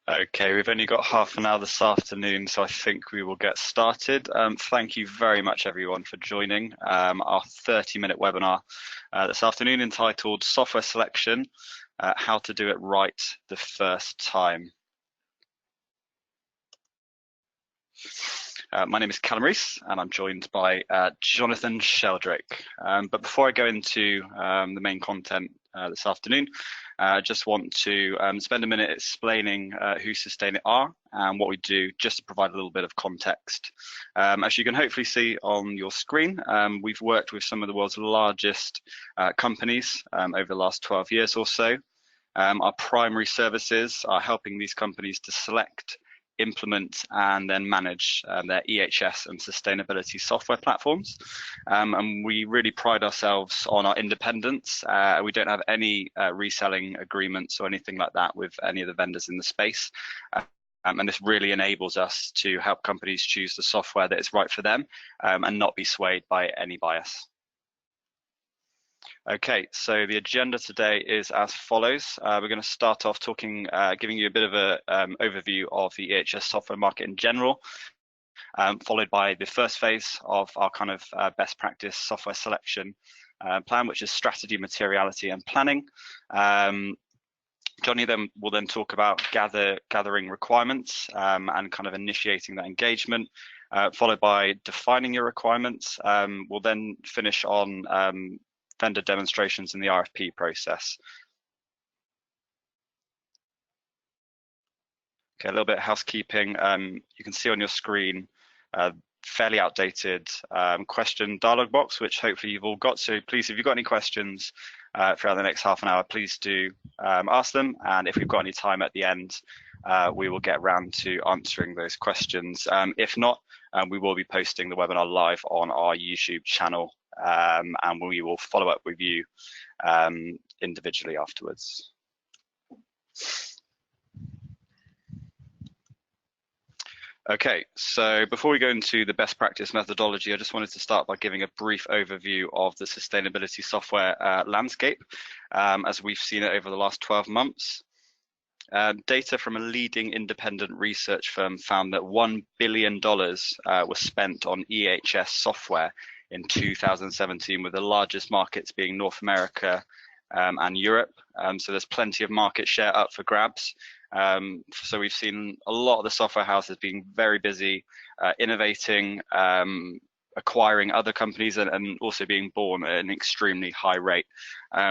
Okay, we've only got half an hour this afternoon, so I think we will get started. Thank you very much, everyone, for joining our 30-minute webinar this afternoon entitled Software Selection, How to Do It Right the First Time. My name is Callum Rees, and I'm joined by Jonathan Sheldrake. But before I go into the main content this afternoon, I just want to spend a minute explaining who Sustainit are and what we do, just to provide a little bit of context. As you can hopefully see on your screen, we've worked with some of the world's largest companies over the last 12 years or so. Our primary services are helping these companies to select, implement and then manage their EHS and sustainability software platforms. And we really pride ourselves on our independence. We don't have any reselling agreements or anything like that with any of the vendors in the space. And this really enables us to help companies choose the software that is right for them and not be swayed by any bias. Okay, so the agenda today is as follows. We're going to start off talking, giving you a bit of an overview of the EHS software market in general, followed by the first phase of our kind of best practice software selection plan, which is strategy, materiality, and planning. Johnny then will then talk about gathering requirements and kind of initiating that engagement, followed by defining your requirements. We'll then finish on vendor demonstrations in the RFP process. Okay, a little bit of housekeeping. You can see on your screen fairly outdated question dialog box, which hopefully you've all got. So please, if you've got any questions throughout the next half an hour, please do ask them. And if we've got any time at the end, we will get around to answering those questions. If not, we will be posting the webinar live on our YouTube channel. And we will follow up with you individually afterwards. Okay, so before we go into the best practice methodology, I just wanted to start by giving a brief overview of the sustainability software landscape as we've seen it over the last 12 months. Data from a leading independent research firm found that $1 billion was spent on EHS software in 2017, with the largest markets being North America and Europe. So there's plenty of market share up for grabs. So we've seen a lot of the software houses being very busy innovating, acquiring other companies and also being born at an extremely high rate.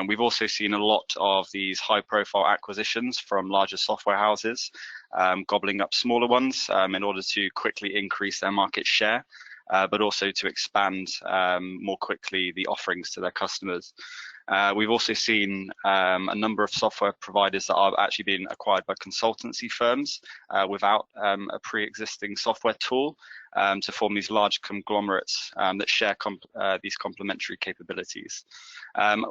We've also seen a lot of these high profile acquisitions from larger software houses, gobbling up smaller ones in order to quickly increase their market share. But also to expand more quickly the offerings to their customers. We've also seen a number of software providers that are actually being acquired by consultancy firms without a pre-existing software tool to form these large conglomerates that share these complementary capabilities.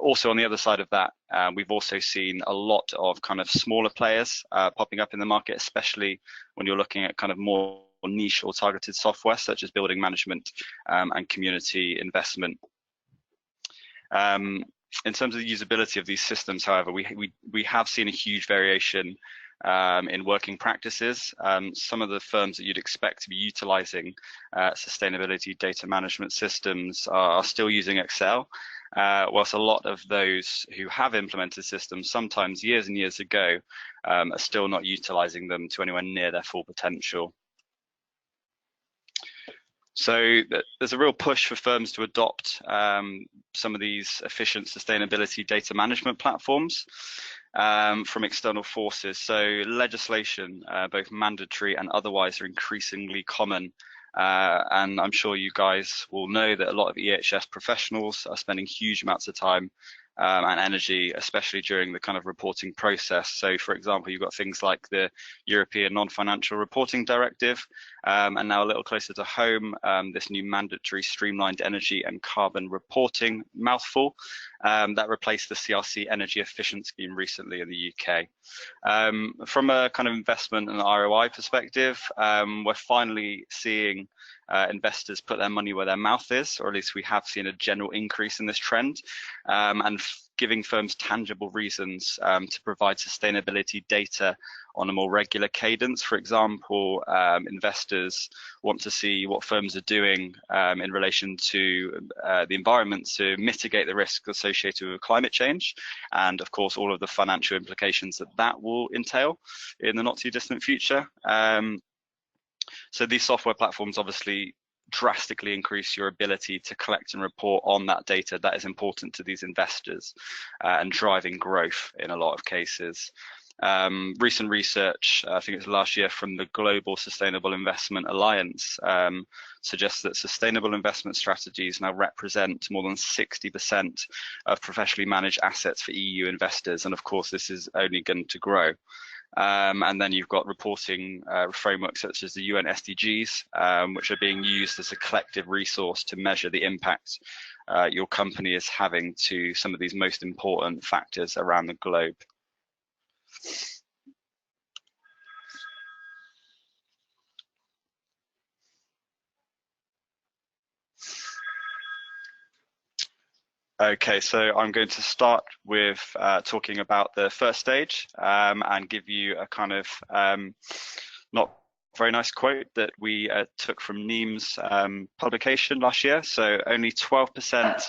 Also on the other side of that, we've also seen a lot of kind of smaller players popping up in the market, especially when you're looking at kind of more niche or targeted software such as building management and community investment. In terms of the usability of these systems, however, we have seen a huge variation in working practices. Some of the firms that you'd expect to be utilizing sustainability data management systems are still using Excel, whilst a lot of those who have implemented systems, sometimes years and years ago, are still not utilizing them to anywhere near their full potential. So there's a real push for firms to adopt some of these efficient sustainability data management platforms from external forces. So legislation, both mandatory and otherwise, are increasingly common. And I'm sure you guys will know that a lot of EHS professionals are spending huge amounts of time and energy, especially during the kind of reporting process. So for example, you've got things like the European Non-Financial Reporting Directive, and now a little closer to home, this new mandatory streamlined energy and carbon reporting mouthful that replaced the CRC energy efficient scheme recently in the UK. From a kind of investment and ROI perspective, we're finally seeing investors put their money where their mouth is, or at least we have seen a general increase in this trend. And giving firms tangible reasons to provide sustainability data on a more regular cadence. For example, investors want to see what firms are doing in relation to the environment to mitigate the risk associated with climate change, and of course all of the financial implications that that will entail in the not too distant future. So these software platforms obviously drastically increase your ability to collect and report on that data that is important to these investors and driving growth in a lot of cases. Recent research, I think it was last year, from the Global Sustainable Investment Alliance suggests that sustainable investment strategies now represent more than 60% of professionally managed assets for EU investors, and of course this is only going to grow. And then you've got reporting frameworks such as the UN SDGs, which are being used as a collective resource to measure the impact your company is having to some of these most important factors around the globe. Okay, so I'm going to start with talking about the first stage and give you a kind of not very nice quote that we took from NEEM's publication last year. So only 12%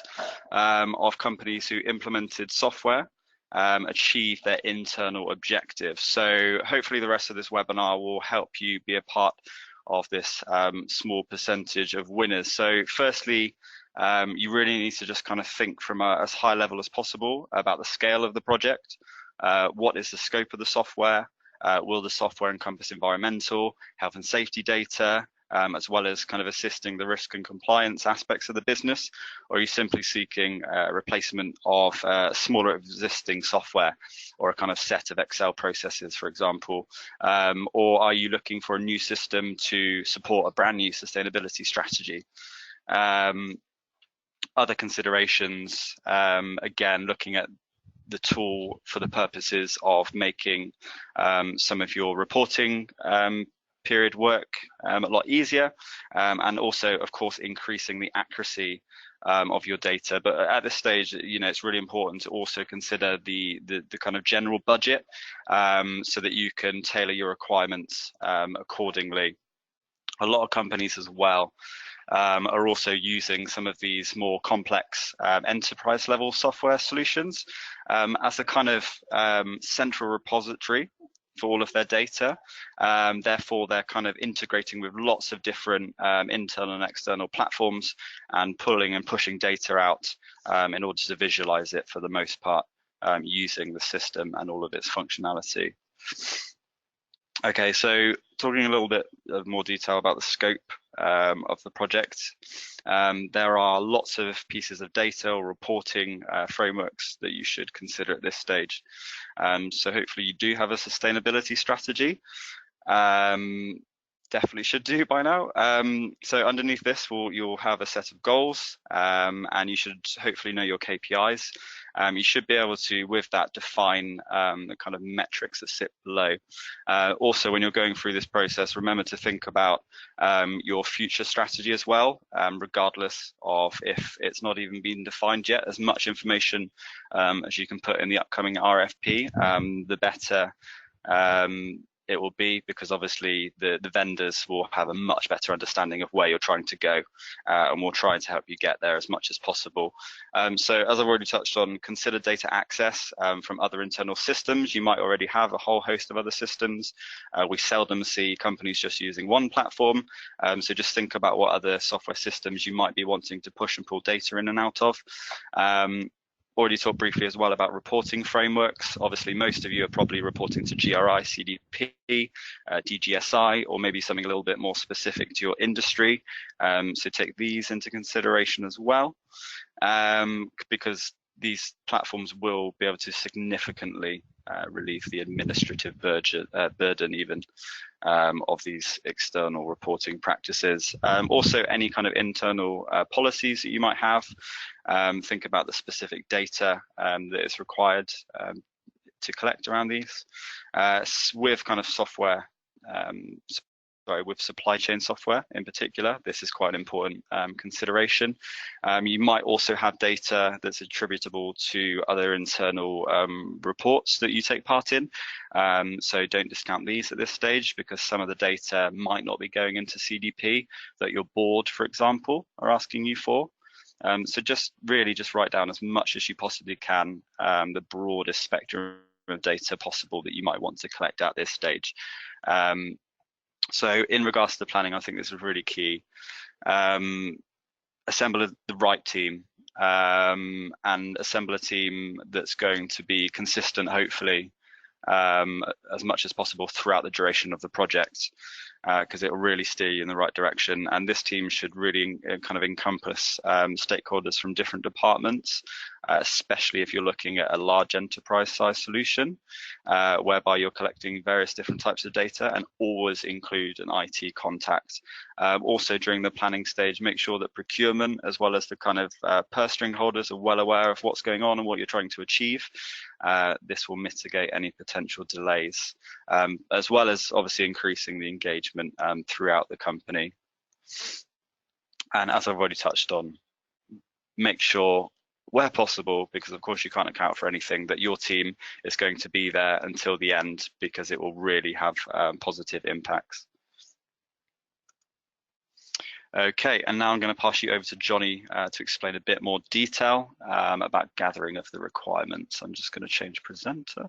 of companies who implemented software achieve their internal objectives. So hopefully the rest of this webinar will help you be a part of this small percentage of winners. So firstly, you really need to just kind of think from as high level as possible about the scale of the project. What is the scope of the software? Will the software encompass environmental, health and safety data, as well as kind of assisting the risk and compliance aspects of the business? Or are you simply seeking a replacement of smaller existing software or a kind of set of Excel processes, for example? Or are you looking for a new system to support a brand new sustainability strategy? Other considerations, again, looking at the tool for the purposes of making some of your reporting period work a lot easier, and also, of course, increasing the accuracy of your data. But at this stage, you know, it's really important to also consider the kind of general budget so that you can tailor your requirements accordingly. A lot of companies as well are also using some of these more complex enterprise level software solutions as a kind of central repository for all of their data. Therefore, they're kind of integrating with lots of different internal and external platforms and pulling and pushing data out in order to visualize it for the most part using the system and all of its functionality. Okay, so talking a little bit of more detail about the scope of the project. There are lots of pieces of data or reporting frameworks that you should consider at this stage. So hopefully you do have a sustainability strategy. Definitely should do by now. So underneath this, you'll have a set of goals, and you should hopefully know your KPIs. You should be able to, with that, define the kind of metrics that sit below. Also, when you're going through this process, remember to think about your future strategy as well, regardless of if it's not even been defined yet. As much information as you can put in the upcoming RFP, the better it will be, because obviously the vendors will have a much better understanding of where you're trying to go, and we'll try to help you get there as much as possible. So as I've already touched on, consider data access from other internal systems. You might already have a whole host of other systems. We seldom see companies just using one platform, so just think about what other software systems you might be wanting to push and pull data in and out of. Already talked briefly as well about reporting frameworks. Obviously, most of you are probably reporting to GRI, CDP, DGSI, or maybe something a little bit more specific to your industry. So take these into consideration as well, because these platforms will be able to significantly relieve the administrative burden even of these external reporting practices. Also, any kind of internal policies that you might have. Think about the specific data that is required to collect around these with kind of software with supply chain software in particular. This is quite an important consideration. You might also have data that's attributable to other internal reports that you take part in. So don't discount these at this stage, because some of the data might not be going into CDP that your board, for example, are asking you for. So just write down as much as you possibly can, the broadest spectrum of data possible that you might want to collect at this stage. So in regards to the planning, I think this is really key. Assemble the right team, and assemble a team that's going to be consistent, hopefully, as much as possible throughout the duration of the project, because it will really steer you in the right direction. And this team should really kind of encompass stakeholders from different departments, especially if you're looking at a large enterprise size solution, whereby you're collecting various different types of data, and always include an IT contact. Also during the planning stage, make sure that procurement, as well as the kind of purse string holders, are well aware of what's going on and what you're trying to achieve. This will mitigate any potential delays, as well as obviously increasing the engagement throughout the company. And as I've already touched on, make sure, where possible, because of course you can't account for anything, that your team is going to be there until the end, because it will really have positive impacts. Okay, and now I'm going to pass you over to Johnny to explain a bit more detail about gathering of the requirements. I'm just going to change presenter.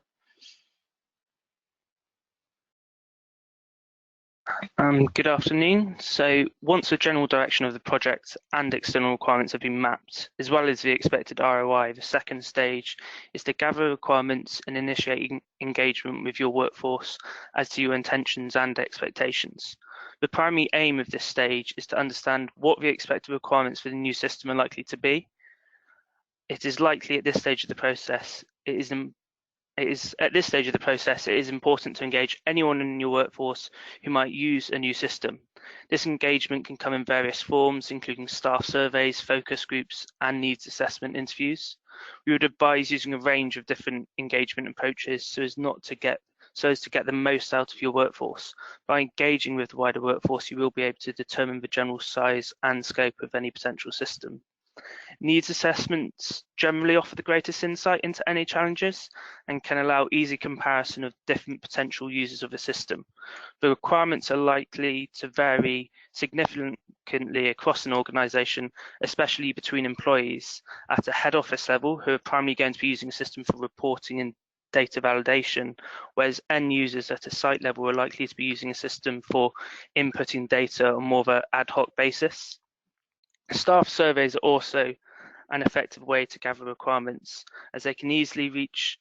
Good afternoon. So once the general direction of the project and external requirements have been mapped, as well as the expected ROI, the second stage is to gather requirements and initiate engagement with your workforce as to your intentions and expectations. The primary aim of this stage is to understand what the expected requirements for the new system are likely to be. It is likely at this stage of the process, it is important to engage anyone in your workforce who might use a new system. This engagement can come in various forms, including staff surveys, focus groups, and needs assessment interviews. We would advise using a range of different engagement approaches so as to get the most out of your workforce. By engaging with the wider workforce, you will be able to determine the general size and scope of any potential system. Needs assessments generally offer the greatest insight into any challenges and can allow easy comparison of different potential users of a system. The requirements are likely to vary significantly across an organisation, especially between employees at a head office level, who are primarily going to be using a system for reporting and data validation, whereas end users at a site level are likely to be using a system for inputting data on more of an ad hoc basis. Staff surveys are also an effective way to gather requirements, as they can easily reach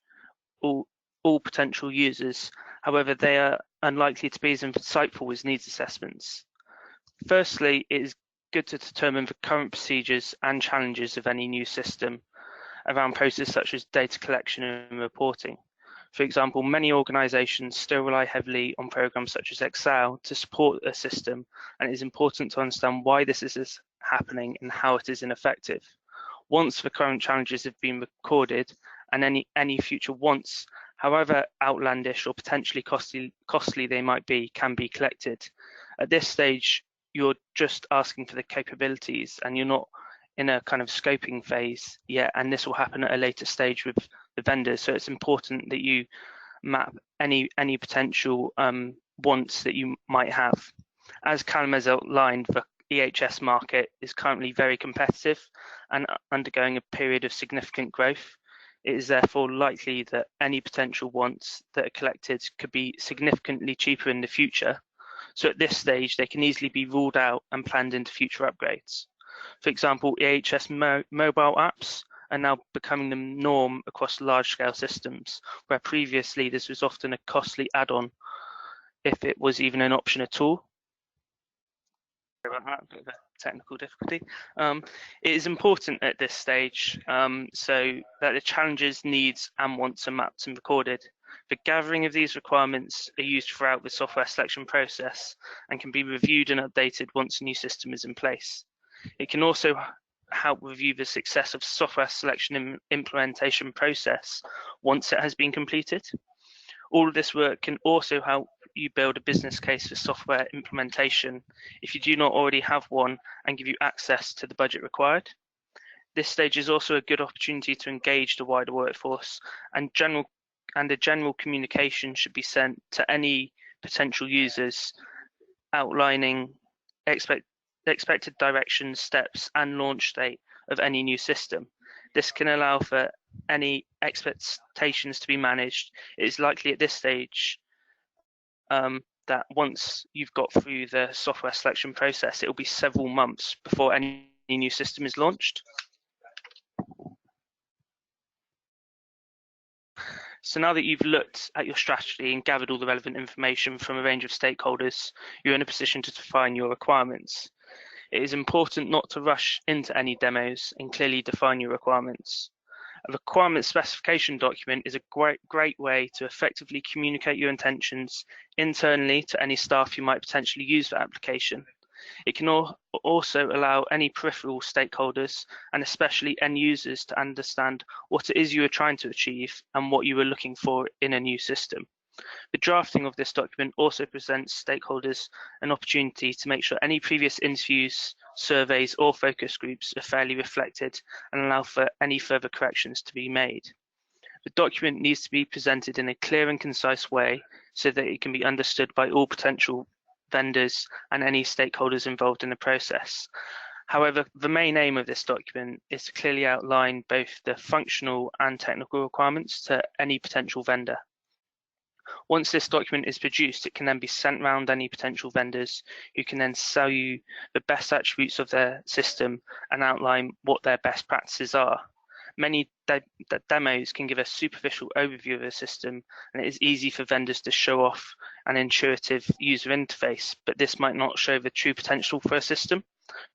all potential users. However, they are unlikely to be as insightful as needs assessments. Firstly, it is good to determine the current procedures and challenges of any new system around processes such as data collection and reporting. For example, many organisations still rely heavily on programs such as Excel to support a system, and it is important to understand why this is happening and how it is ineffective. Once the current challenges have been recorded, and any future wants, however outlandish or potentially costly they might be, can be collected. At this stage, you're just asking for the capabilities, and you're not in a kind of scoping phase yet, and this will happen at a later stage with the vendors. So it's important that you map any potential wants that you might have. As Callum has outlined, the EHS market is currently very competitive and undergoing a period of significant growth. It is therefore likely that any potential wants that are collected could be significantly cheaper in the future. So at this stage, they can easily be ruled out and planned into future upgrades. For example, EHS mobile apps are now becoming the norm across large-scale systems, where previously this was often a costly add-on, if it was even an option at all. About that, a bit of a technical difficulty. It is important at this stage so that the challenges, needs, and wants are mapped and recorded. The gathering of these requirements are used throughout the software selection process and can be reviewed and updated once a new system is in place. It can also help review the success of software selection and implementation process once it has been completed. All of this work can also help you build a business case for software implementation if you do not already have one and give you access to the budget required. This stage is also a good opportunity to engage the wider workforce, and a general communication should be sent to any potential users outlining expected directions, steps, and launch date of any new system. This can allow for any expectations to be managed. It is likely at this stage that once you've got through the software selection process, it will be several months before any new system is launched. So now that you've looked at your strategy and gathered all the relevant information from a range of stakeholders, you're in a position to define your requirements. It is important not to rush into any demos and clearly define your requirements. A requirement specification document is a great way to effectively communicate your intentions internally to any staff you might potentially use for application. It can also allow any peripheral stakeholders and especially end users to understand what it is you are trying to achieve and what you are looking for in a new system. The drafting of this document also presents stakeholders an opportunity to make sure any previous interviews, surveys, or focus groups are fairly reflected and allow for any further corrections to be made. The document needs to be presented in a clear and concise way so that it can be understood by all potential vendors and any stakeholders involved in the process. However, the main aim of this document is to clearly outline both the functional and technical requirements to any potential vendor. Once this document is produced, it can then be sent around any potential vendors who can then sell you the best attributes of their system and outline what their best practices are. Many demos can give a superficial overview of a system, and it is easy for vendors to show off an intuitive user interface, but this might not show the true potential for a system.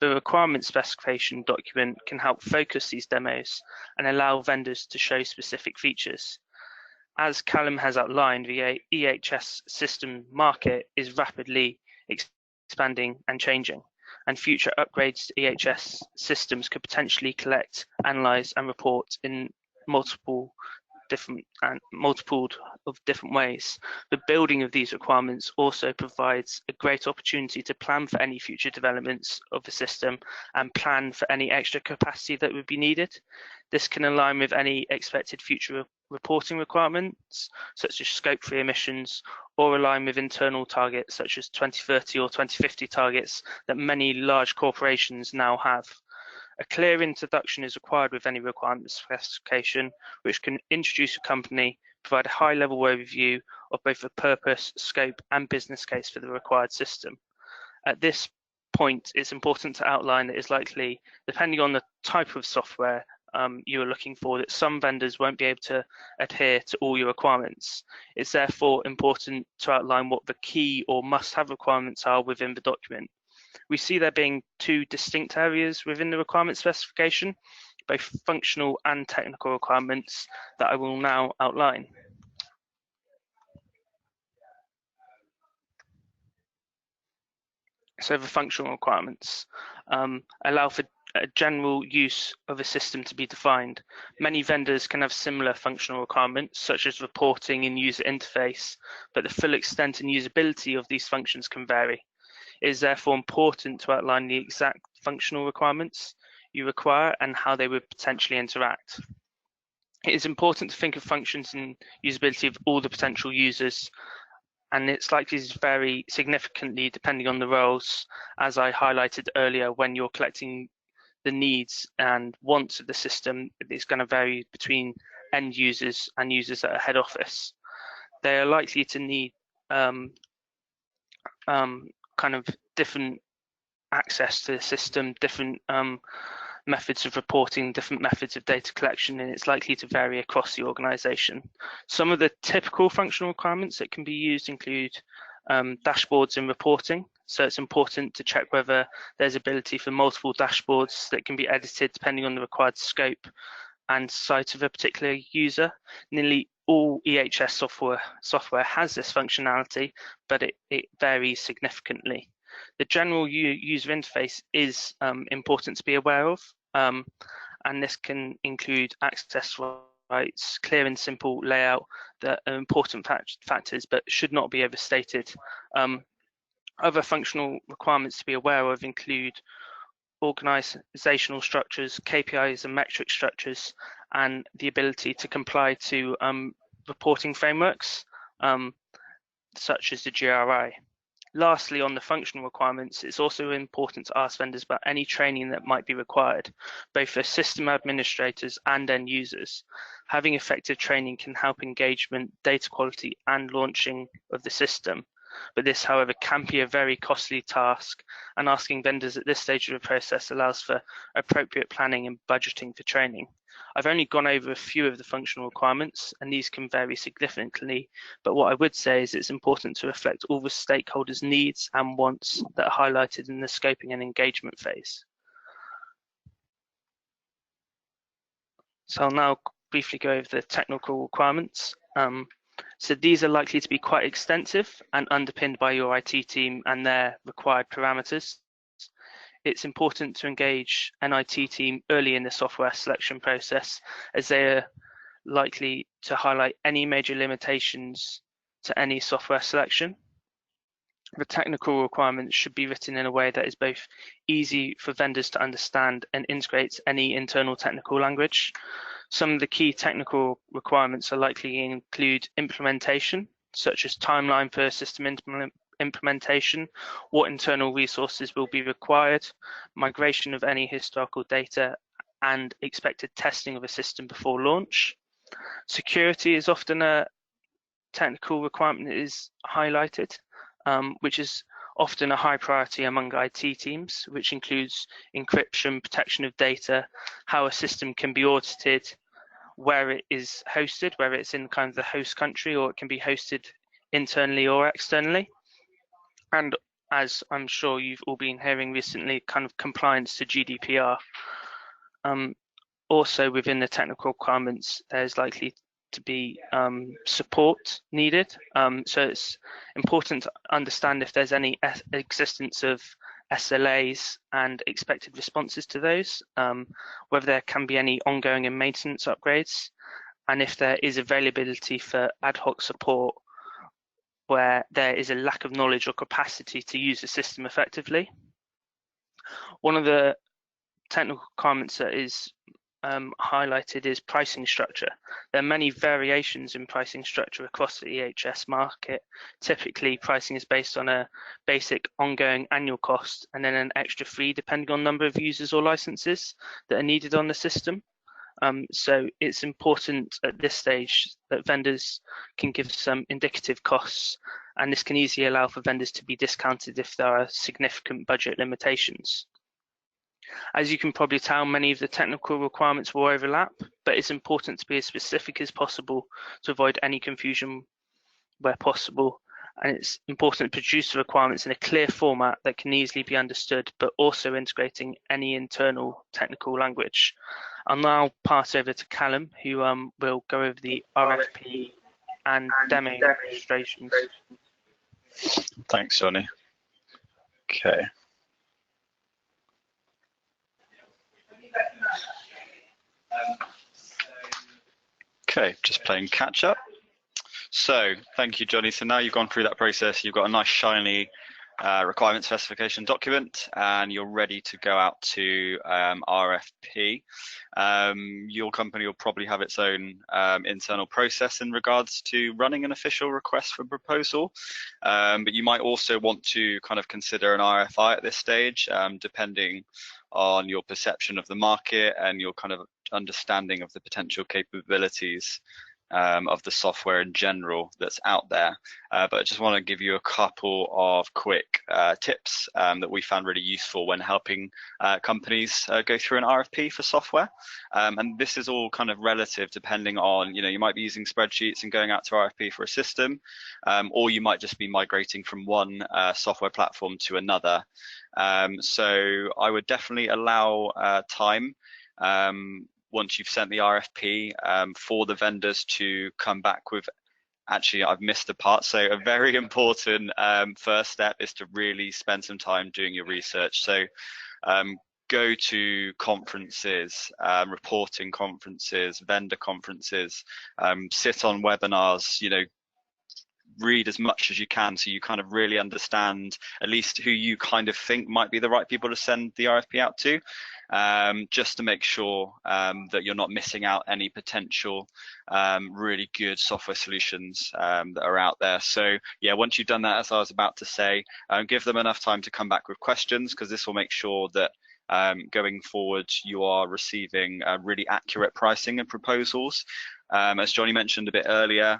The requirement specification document can help focus these demos and allow vendors to show specific features. As Callum has outlined, the EHS system market is rapidly expanding and changing, and future upgrades to EHS systems could potentially collect, analyze, and report in multiple of different ways. The building of these requirements also provides a great opportunity to plan for any future developments of the system and plan for any extra capacity that would be needed. This can align with any expected future reporting requirements, such as scope 3 emissions, or align with internal targets such as 2030 or 2050 targets that many large corporations now have. A clear introduction is required with any requirement specification, which can introduce a company, provide a high-level overview of both the purpose, scope, and business case for the required system. At this point, it's important to outline that it's likely, depending on the type of software you are looking for, that some vendors won't be able to adhere to all your requirements. It's therefore important to outline what the key or must-have requirements are within the document. We see there being two distinct areas within the requirement specification, both functional and technical requirements that I will now outline. So the functional requirements allow for a general use of a system to be defined. Many vendors can have similar functional requirements, such as reporting and user interface, but the full extent and usability of these functions can vary. It is therefore important to outline the exact functional requirements you require and how they would potentially interact. It is important to think of functions and usability of all the potential users, and it's likely to vary significantly depending on the roles, as I highlighted earlier. When you're collecting the needs and wants of the system, it's going to vary between end users and users at a head office. They are likely to need kind of different access to the system, different methods of reporting, different methods of data collection, and it's likely to vary across the organization. Some of the typical functional requirements that can be used include dashboards and reporting. So it's important to check whether there's ability for multiple dashboards that can be edited depending on the required scope and site of a particular user. Nearly all EHS software has this functionality, but it varies significantly. The general user interface is important to be aware of, and this can include access provides clear and simple layout that are important factors but should not be overstated. Other functional requirements to be aware of include organizational structures, KPIs and metric structures, and the ability to comply to reporting frameworks, such as the GRI. Lastly, on the functional requirements, it's also important to ask vendors about any training that might be required, both for system administrators and end users. Having effective training can help engagement, data quality, and launching of the system. But this, however, can be a very costly task, and asking vendors at this stage of the process allows for appropriate planning and budgeting for training. I've only gone over a few of the functional requirements, and these can vary significantly, but what I would say is it's important to reflect all the stakeholders' needs and wants that are highlighted in the scoping and engagement phase. So I'll now briefly go over the technical requirements. So these are likely to be quite extensive and underpinned by your IT team and their required parameters. It's important to engage an IT team early in the software selection process, as they are likely to highlight any major limitations to any software selection. The technical requirements should be written in a way that is both easy for vendors to understand and integrates any internal technical language. Some of the key technical requirements are likely to include implementation, such as timeline for system implementation, what internal resources will be required, migration of any historical data, and expected testing of a system before launch. Security is often a technical requirement that is highlighted, which is often a high priority among IT teams, which includes encryption, protection of data, how a system can be audited, where it is hosted, whether it's in kind of the host country or it can be hosted internally or externally. And as I'm sure you've all been hearing recently, kind of compliance to GDPR. Also within the technical requirements, there's likely to be support needed. So it's important to understand if there's any existence of SLAs and expected responses to those, whether there can be any ongoing and maintenance upgrades, and if there is availability for ad hoc support where there is a lack of knowledge or capacity to use the system effectively. One of the technical requirements that is highlighted is pricing structure. There are many variations in pricing structure across the EHS market. Typically, pricing is based on a basic ongoing annual cost and then an extra fee depending on number of users or licenses that are needed on the system. So it's important at this stage that vendors can give some indicative costs, and this can easily allow for vendors to be discounted if there are significant budget limitations. As you can probably tell, many of the technical requirements will overlap, but it's important to be as specific as possible to avoid any confusion where possible. And it's important to produce the requirements in a clear format that can easily be understood, but also integrating any internal technical language. I'll now pass over to Callum, who will go over the RFP and demo demonstrations. Thanks, Johnny. Okay. Okay, just playing catch up. So thank you, Johnny. So now you've gone through that process, you've got a nice shiny requirement specification document, and you're ready to go out to RFP. Your company will probably have its own internal process in regards to running an official request for proposal, but you might also want to kind of consider an RFI at this stage, depending on your perception of the market and your kind of understanding of the potential capabilities of the software in general that's out there. But I just want to give you a couple of quick tips that we found really useful when helping companies go through an RFP for software. And this is all kind of relative depending on, you might be using spreadsheets and going out to RFP for a system, or you might just be migrating from one software platform to another. So I would definitely allow time once you've sent the RFP for the vendors to come back with, actually I've missed a part, so a very important first step is to really spend some time doing your research. So go to conferences, reporting conferences, vendor conferences, sit on webinars, read as much as you can so you kind of really understand at least who you kind of think might be the right people to send the RFP out to, just to make sure that you're not missing out any potential really good software solutions that are out there. So yeah, once you've done that, as I was about to say, give them enough time to come back with questions, because this will make sure that going forward you are receiving really accurate pricing and proposals. As Johnny mentioned a bit earlier,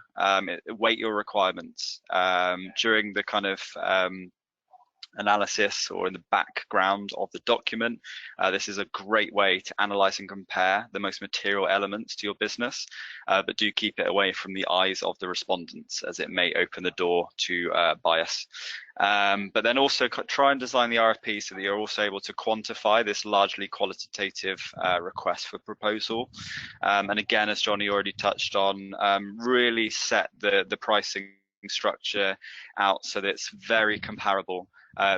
weight your requirements during the kind of analysis or in the background of the document. This is a great way to analyze and compare the most material elements to your business, but do keep it away from the eyes of the respondents, as it may open the door to bias. But then also try and design the RFP so that you're also able to quantify this largely qualitative request for proposal. And again, as Johnny already touched on, really set the pricing structure out so that it's very comparable,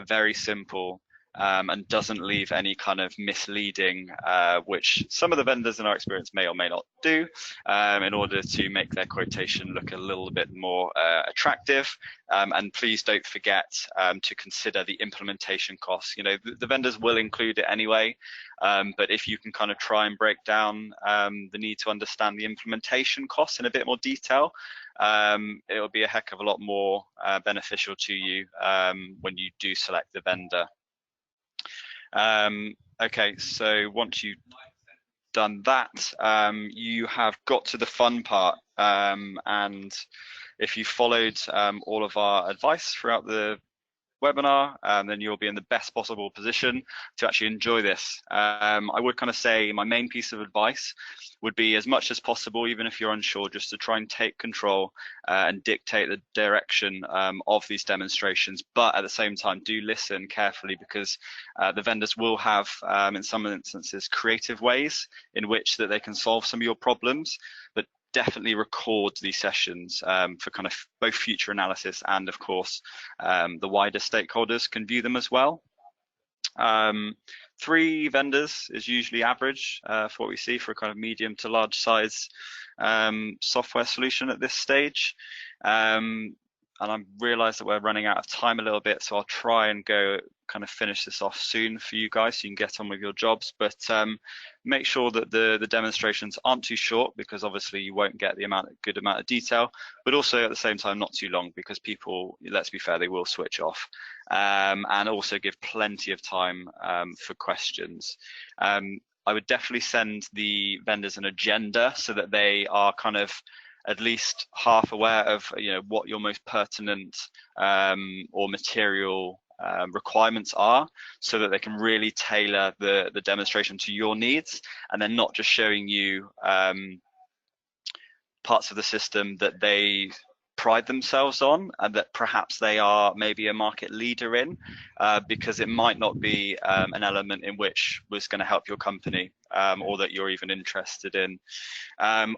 very simple, and doesn't leave any kind of misleading, which some of the vendors in our experience may or may not do, in order to make their quotation look a little bit more attractive. And please don't forget to consider the implementation costs. The vendors will include it anyway, but if you can kind of try and break down the need to understand the implementation costs in a bit more detail, it will be a heck of a lot more beneficial to you when you do select the vendor. Okay, so once you've done that, you have got to the fun part, and if you followed all of our advice throughout the webinar, then you'll be in the best possible position to actually enjoy this. I would kind of say my main piece of advice would be, as much as possible, even if you're unsure, just to try and take control and dictate the direction of these demonstrations. But at the same time, do listen carefully, because the vendors will have, in some instances, creative ways in which that they can solve some of your problems. But definitely record these sessions for kind of both future analysis, and of course the wider stakeholders can view them as well. 3 vendors is usually average for what we see for a kind of medium to large size software solution at this stage. And I realise that we're running out of time a little bit, so I'll try and go kind of finish this off soon for you guys so you can get on with your jobs. But make sure that the demonstrations aren't too short, because obviously you won't get the good amount of detail, but also at the same time not too long, because people, let's be fair, they will switch off. And also give plenty of time for questions. I would definitely send the vendors an agenda so that they are kind of at least half aware of what your most pertinent or material requirements are, so that they can really tailor the demonstration to your needs, and then not just showing you parts of the system that they pride themselves on and that perhaps they are maybe a market leader in, because it might not be an element in which was going to help your company, or that you're even interested in.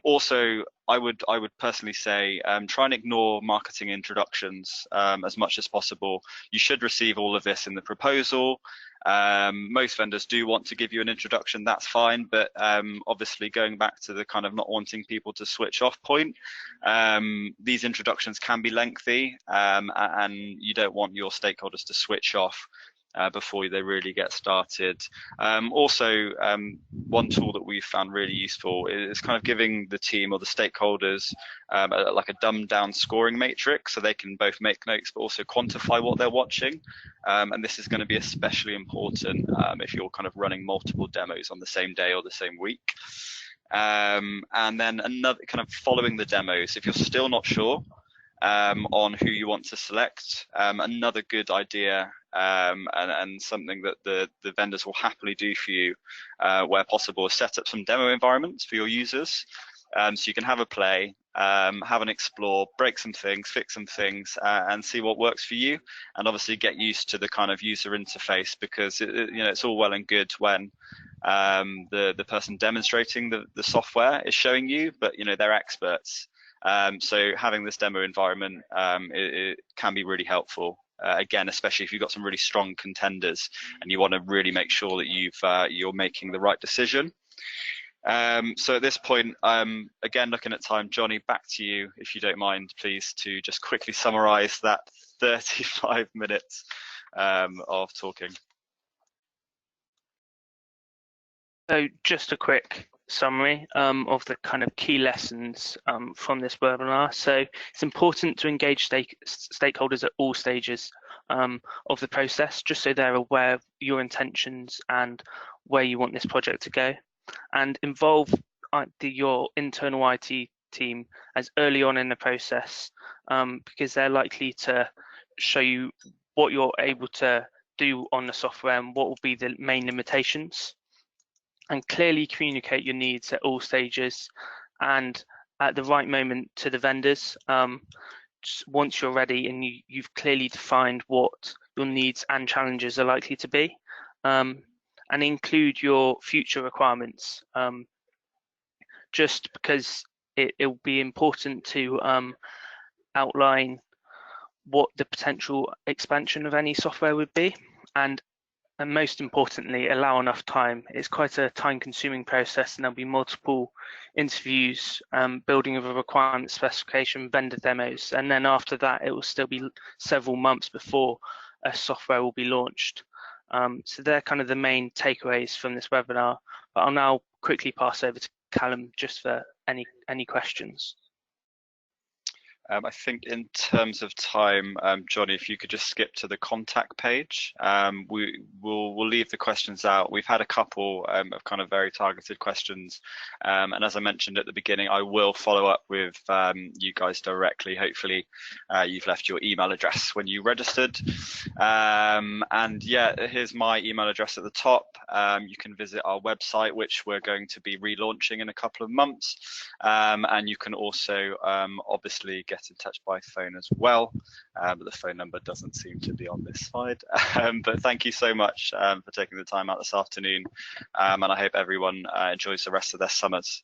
Also, I would personally say try and ignore marketing introductions as much as possible. You should receive all of this in the proposal. Most vendors do want to give you an introduction, that's fine, but obviously going back to the kind of not wanting people to switch off point, these introductions can be lengthy, and you don't want your stakeholders to switch off before they really get started. Also, one tool that we found really useful is kind of giving the team or the stakeholders like a dumbed down scoring matrix, so they can both make notes but also quantify what they're watching. And this is going to be especially important if you're kind of running multiple demos on the same day or the same week. And then another kind of following the demos, if you're still not sure on who you want to select, another good idea and something that the vendors will happily do for you where possible is set up some demo environments for your users, so you can have a play, have an explore, break some things, fix some things, and see what works for you, and obviously get used to the kind of user interface, because it's all well and good when the person demonstrating the software is showing you, but they're experts. So having this demo environment it can be really helpful again, especially if you've got some really strong contenders and you want to really make sure that you're making the right decision. So at this point, again, looking at time, Johnny, back to you, if you don't mind, please, to just quickly summarize that 35 minutes of talking. So just a quick summary of the kind of key lessons from this webinar. So it's important to engage stakeholders at all stages of the process, just so they're aware of your intentions and where you want this project to go, and involve your internal IT team as early on in the process, because they're likely to show you what you're able to do on the software and what will be the main limitations. And clearly communicate your needs at all stages and at the right moment to the vendors. Once you're ready and you've clearly defined what your needs and challenges are likely to be, and include your future requirements, just because it will be important to outline what the potential expansion of any software would be, and most importantly, allow enough time. It's quite a time-consuming process, and there'll be multiple interviews, building of a requirement specification, vendor demos, and then after that, it will still be several months before a software will be launched. So they're kind of the main takeaways from this webinar. But I'll now quickly pass over to Callum just for any questions. I think in terms of time, Johnny, if you could just skip to the contact page. We'll leave the questions out. We've had a couple of kind of very targeted questions, and as I mentioned at the beginning, I will follow up with you guys directly. Hopefully, you've left your email address when you registered. And yeah, here's my email address at the top. You can visit our website, which we're going to be relaunching in a couple of months, and you can also obviously get in touch by phone as well, but the phone number doesn't seem to be on this slide. But thank you so much for taking the time out this afternoon, and I hope everyone enjoys the rest of their summers.